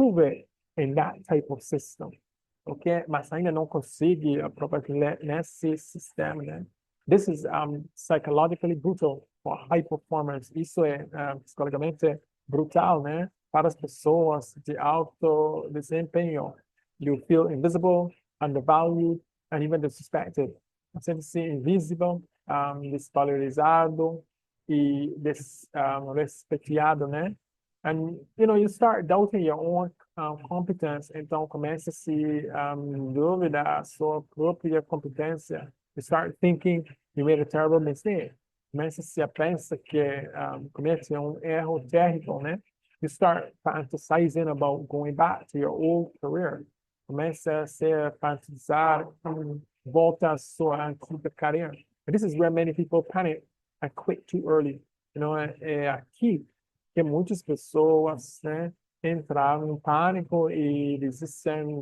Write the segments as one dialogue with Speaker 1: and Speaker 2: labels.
Speaker 1: prove it in that type of system. Ok? Mas ainda não consegue provar nesse sistema, né? This is psychologically brutal for high performers. Isso é psicologicamente brutal, né? Para as pessoas de alto desempenho. You feel invisible, undervalued, and even disrespected. Sente-se invisível, desvalorizado e desrespeitado, né? And you start doubting your own competence. Então começa a se dúvida a sua própria competência. You start thinking you made a terrible mistake. Começa a se pensa que comete erro terrível, né? You start fantasizing about going back to your old career. Começa a se fantasizar volta à sua antiga carreira. And this is where many people panic and quit too early. É aqui que muitas pessoas, né, entraram em pânico e desistem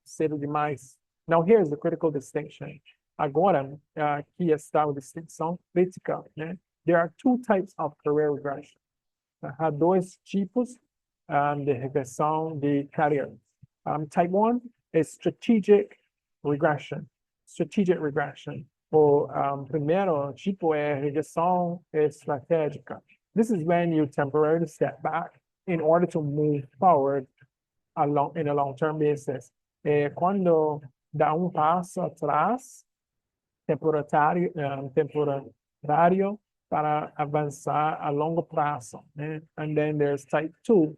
Speaker 1: cedo demais. Now, here's the critical distinction. Agora, aqui está a distinção crítica, né? There are two types of career regression. Há dois tipos de regressão de carreira. Type 1 is strategic regression. Strategic regression. O primeiro tipo é regressão estratégica. This is when you temporarily step back in order to move forward in a long-term basis. Quando dá passo atrás, temporário para avançar a longo prazo. Né? And then there's type 2.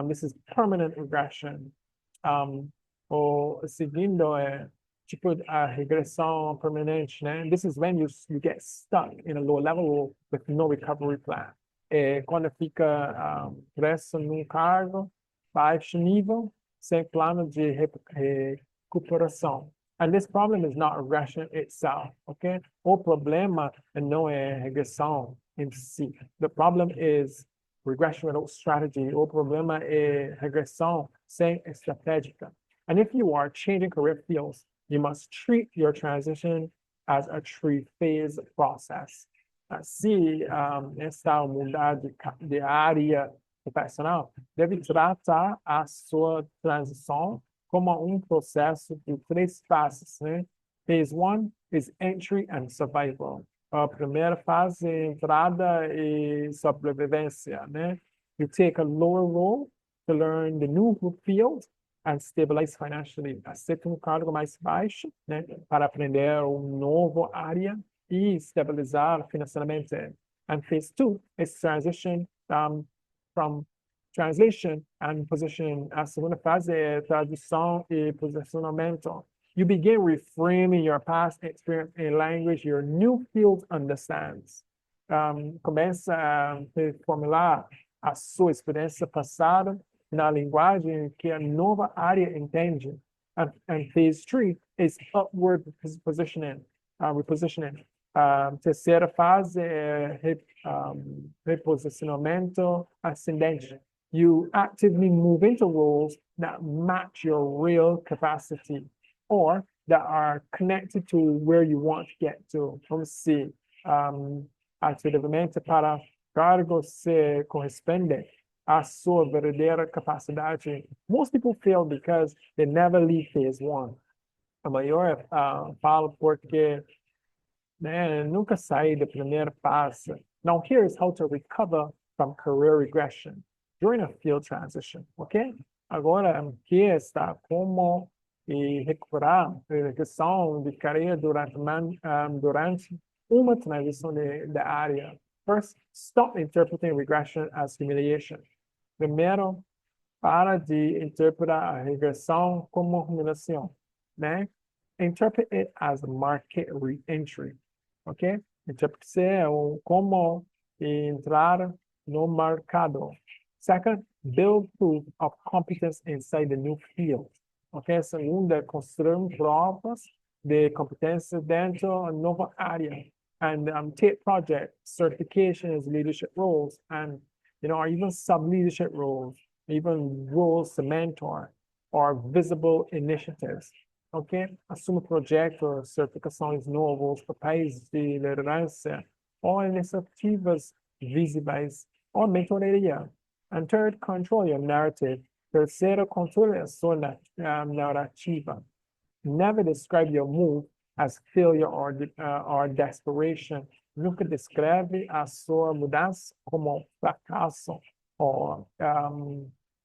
Speaker 1: This is permanent regression. O segundo é tipo a regressão permanente, né? This is when you get stuck in a low level with no recovery plan. Quando fica preso num cargo baixo nível, sem plano de recuperação. And this problem is not regression itself, okay? O problema não é regressão em si. The problem is regression without strategy. O problema é regressão sem estratégia. And if you are changing career fields, you must treat your transition as a three-phase process. Se está a mudar de área profissional, deve tratar a sua transição como processo de três fases, né? Phase 1 is entry and survival. A primeira fase é entrada e sobrevivência, né? You take a lower role to learn the new field and stabilize financially. Aceita cargo mais baixo, né? Para aprender novo área e estabilizar financeiramente. And phase 2 is transition from translation and positioning. A segunda fase é tradução e posicionamento. You begin reframing your past experience in language your new field understands. Começa a formular a sua experiência passada na linguagem que a nova área entende. And phase 3 is upward positioning, repositioning. Terceira fase é reposicionamento ascendente. You actively move into roles that match your real capacity or that are connected to where you want to get to. Vamos see, ativamente para cargos se correspondem à sua verdadeira capacidade. Most people fail because they never leave phase 1. A maior falo porque nunca saí da primeira fase. Now, here's how to recover from career regression during a field transition, ok? Agora, aqui está como recuperar a regressão de carreira durante uma transição de área. First, stop interpreting regression as humiliation. Primeiro, para de interpretar a regressão como humilhação, né? Interpret it as a market re-entry, ok? Interprete como entrar no mercado. Second, build proof of competence inside the new field. Ok? Segunda, construir provas de competência dentro da nova área. And take project certifications, leadership roles, and or even sub-leadership roles, even roles to mentor or visible initiatives. Ok? Assuma projetos, certificações novos, papéis de liderança ou iniciativas visíveis ou mentoria. And third, control your narrative. Terceiro, controle a sua narrativa. Never describe your move as failure or desperation. Nunca descreve a sua mudança como fracasso ou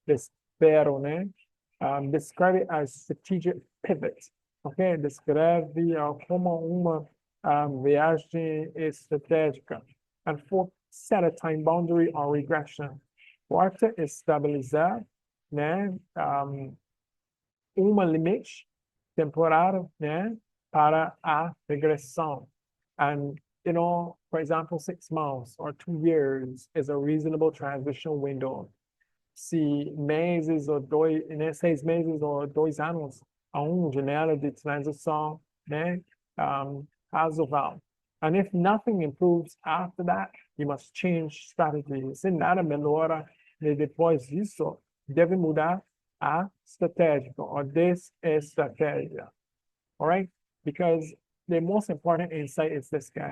Speaker 1: desespero, né? Descreve a strategic pivot, ok? Descreve como uma viagem estratégica. And fourth, set a time boundary or regression. Quarta, estabilizar, né? Uma limite temporário, né? Para a regressão. And, for example, 6 months or 2 years is a reasonable transition window. Se meses ou 6 meses ou 2 anos há uma janela de transição, né? Razoável. And if nothing improves after that, you must change strategy. Se nada melhora depois disso, deve mudar a estratégia or desestratégia. All right? Because the most important insight is this, guy.